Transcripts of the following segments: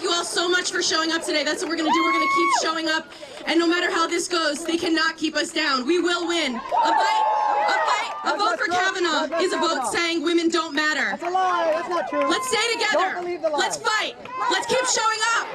Thank you all so much for showing up today. That's what we're going to do. We're going to keep showing up. And no matter how this goes, they cannot keep us down. We will win. A vote for Kavanaugh is a vote saying women don't matter. That's a lie. That's not true. Let's stay together. Don't believe the lie. Let's fight. Let's keep showing up.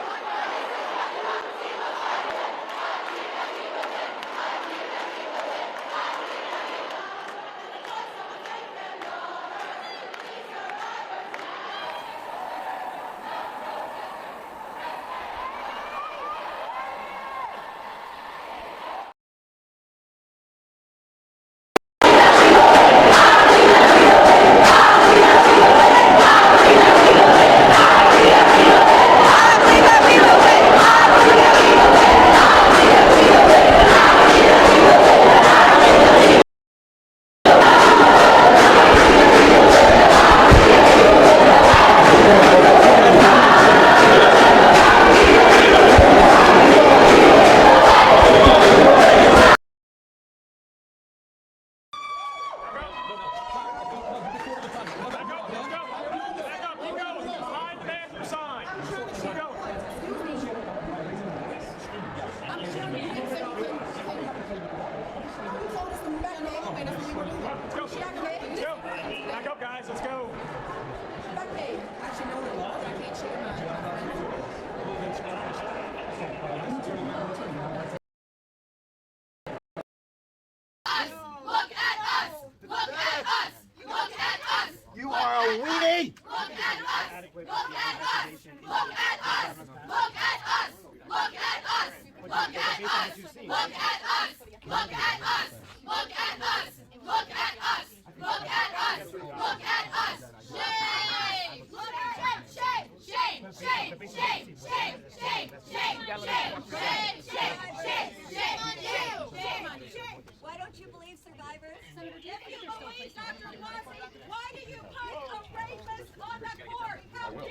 Why don't you believe survivors? If you believe Dr. Blasey, why do you put a rapist on the court? How dare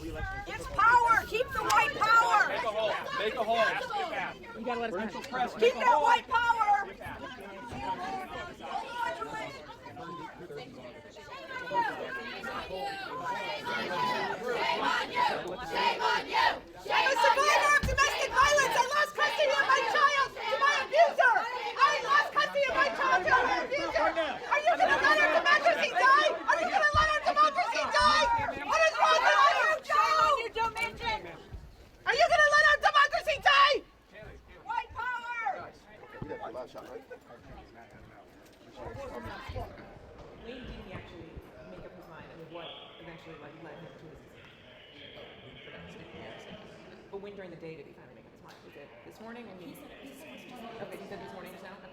you? It's power. Keep the white power. Make a hole. Make a hole. You gotta let us press. Keep that white power. Shame on you! I'm a survivor of domestic violence. I lost custody of my child to my abuser. I lost custody of my child to my abuser. Are you going to let our democracy die? Are you going to let our democracy die? What is wrong with you? You don't mention. Are you going to let our democracy die? White power. When did he actually make up his mind? I mean, what eventually led him to his But when during the day did he finally make up his mind? Was it this morning? I mean, okay, he said this morning just now? Okay.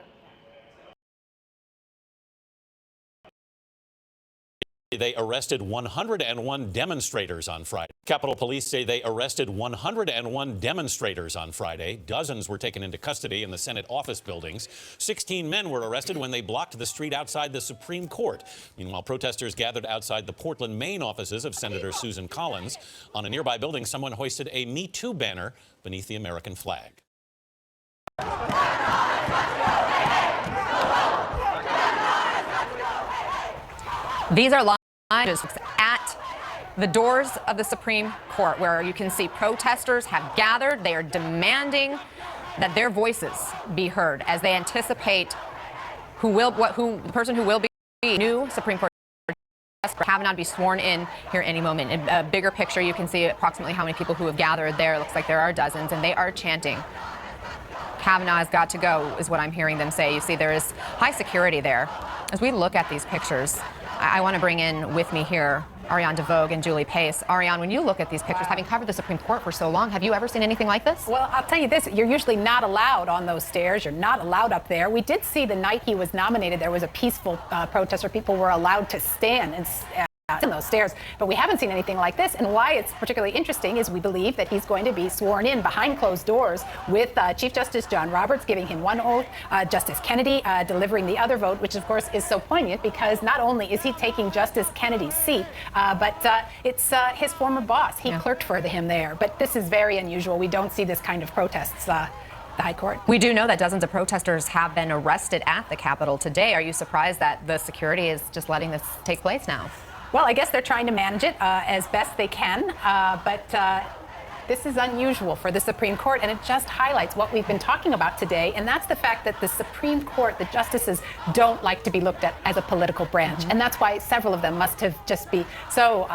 They arrested 101 demonstrators on Friday. Capitol Police say they arrested 101 demonstrators on Friday. Dozens were taken into custody in the Senate office buildings. 16 men were arrested when they blocked the street outside the Supreme Court. Meanwhile, protesters gathered outside the Portland, Maine offices of Senator Susan Collins. On a nearby building, someone hoisted a Me Too banner beneath the American flag. These are live at the doors of the Supreme Court, where you can see protesters have gathered. They are demanding that their voices be heard as they anticipate the person who will be new Supreme Court Justice Kavanaugh to be sworn in here any moment. In a bigger picture, you can see approximately how many people who have gathered there. It looks like there are dozens, and they are chanting, "Kavanaugh has got to go," is what I'm hearing them say. You see, there is high security there. As we look at these pictures, I want to bring in with me here Ariane DeVogue and Julie Pace. Ariane, when you look at these pictures, having covered the Supreme Court for so long, have you ever seen anything like this? Well, I'll tell you this, you're usually not allowed on those stairs. You're not allowed up there. We did see the night he was nominated, there was a peaceful protest where people were allowed to stand and in those stairs, but we haven't seen anything like this. And why it's particularly interesting is we believe that he's going to be sworn in behind closed doors with Chief Justice John Roberts giving him one oath, Justice Kennedy delivering the other vote, which of course is so poignant because not only is he taking Justice Kennedy's seat, but it's his former boss. He clerked for him there. But this is very unusual. We don't see this kind of protests. The High Court. We do know that dozens of protesters have been arrested at the Capitol today. Are you surprised that the security is just letting this take place now? Well, I guess they're trying to manage it as best they can, but This is unusual for the Supreme Court, and it just highlights what we've been talking about today, and that's the fact that the Supreme Court, the justices, don't like to be looked at as a political branch. And that's why several of them must have just be so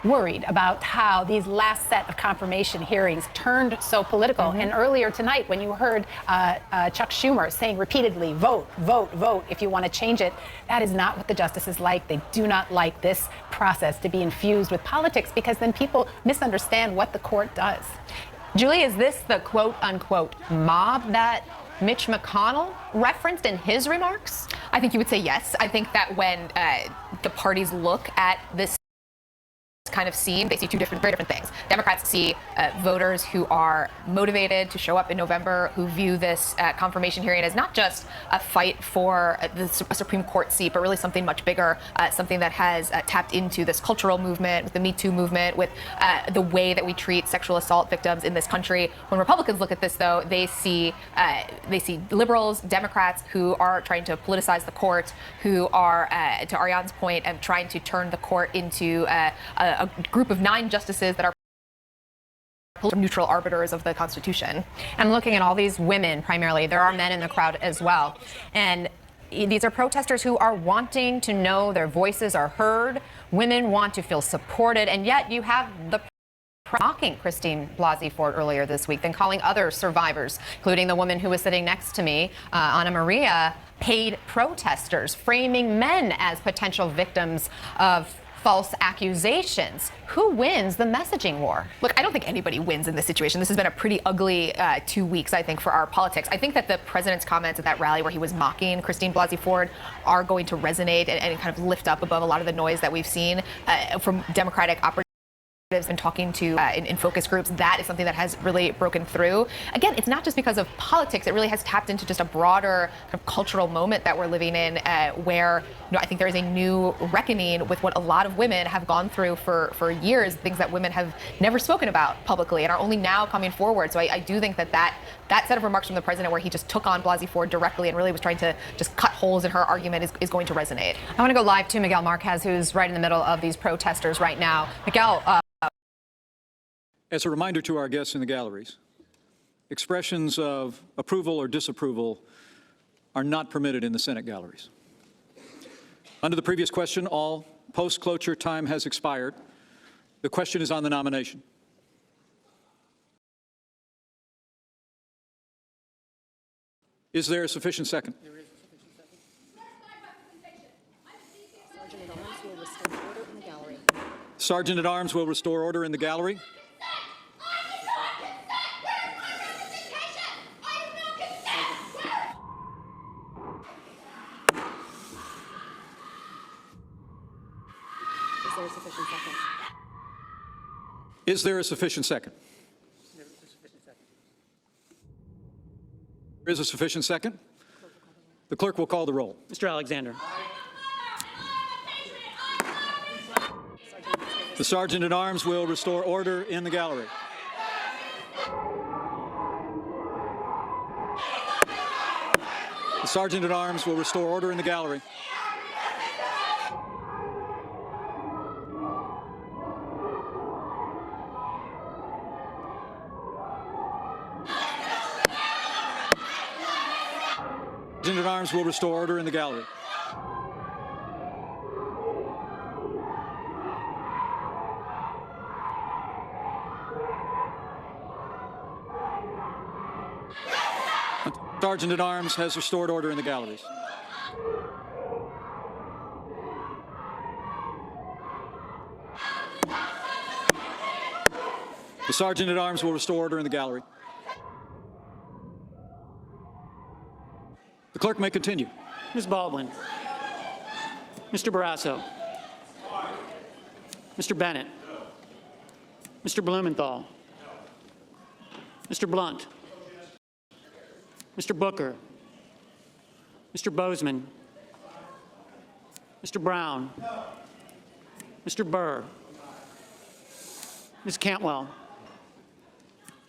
worried about how these last set of confirmation hearings turned so political. And earlier tonight, when you heard Chuck Schumer saying repeatedly, vote, vote, vote, if you want to change it, that is not what the justices like. They do not like this process to be infused with politics, because then people misunderstand what the court does. Julie, is this the quote-unquote mob that Mitch McConnell referenced in his remarks? I think you would say yes. I think that when the parties look at this kind of scene, they see very different things. Democrats see voters who are motivated to show up in November, who view this confirmation hearing as not just a fight for a Supreme Court seat, but really something much bigger, something that has tapped into this cultural movement, with the Me Too movement, with the way that we treat sexual assault victims in this country. When Republicans look at this, though, they see liberals, Democrats who are trying to politicize the court, who are, to Ariane's point, trying to turn the court into a group of 9 justices that are neutral arbiters of the Constitution. I'm looking at all these women primarily. There are men in the crowd as well. And these are protesters who are wanting to know their voices are heard. Women want to feel supported. And yet you have the mocking Christine Blasey Ford earlier this week, then calling other survivors, including the woman who was sitting next to me, Anna Maria, paid protesters, framing men as potential victims of false accusations. Who wins the messaging war? Look, I don't think anybody wins in this situation. This has been a pretty ugly 2 weeks, I think, for our politics. I think that the president's comments at that rally where he was mocking Christine Blasey Ford are going to resonate and kind of lift up above a lot of the noise that we've seen from Democratic operatives been talking to in focus groups. That is something that has really broken through. Again, it's not just because of politics. It really has tapped into just a broader kind of cultural moment that we're living in, where I think there is a new reckoning with what a lot of women have gone through for years, things that women have never spoken about publicly and are only now coming forward. So I do think that set of remarks from the president, where he just took on Blasey Ford directly and really was trying to just cut holes in her argument, is going to resonate. I want to go live to Miguel Marquez, who's right in the middle of these protesters right now. Miguel, as a reminder to our guests in the galleries, expressions of approval or disapproval are not permitted in the Senate galleries. Under the previous question, all post-cloture time has expired. The question is on the nomination. Is there a sufficient second? There is a sufficient second. Sergeant at Arms will restore order in the gallery. Is there a sufficient second? There is a sufficient second. The clerk will call the roll. Mr. Alexander. The Sergeant at Arms will restore order in the gallery. The Sergeant at Arms will restore order in the gallery. Sergeant at Arms will restore order in the gallery. Sergeant at Arms has restored order in the galleries. The Sergeant at Arms will restore order in the gallery. The clerk may continue. Ms. Baldwin. Mr. Barrasso. Mr. Bennett. Mr. Blumenthal. Mr. Blunt. Mr. Booker. Mr. Bozeman. Mr. Brown. Mr. Burr. Ms. Cantwell.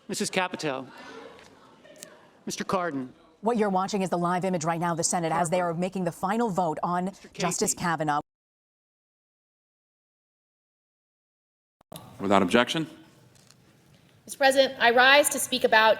Mrs. Capito. Mr. Cardin. What you're watching is the live image right now of the Senate as they are making the final vote on Justice Kavanaugh. Without objection. Mr. President, I rise to speak about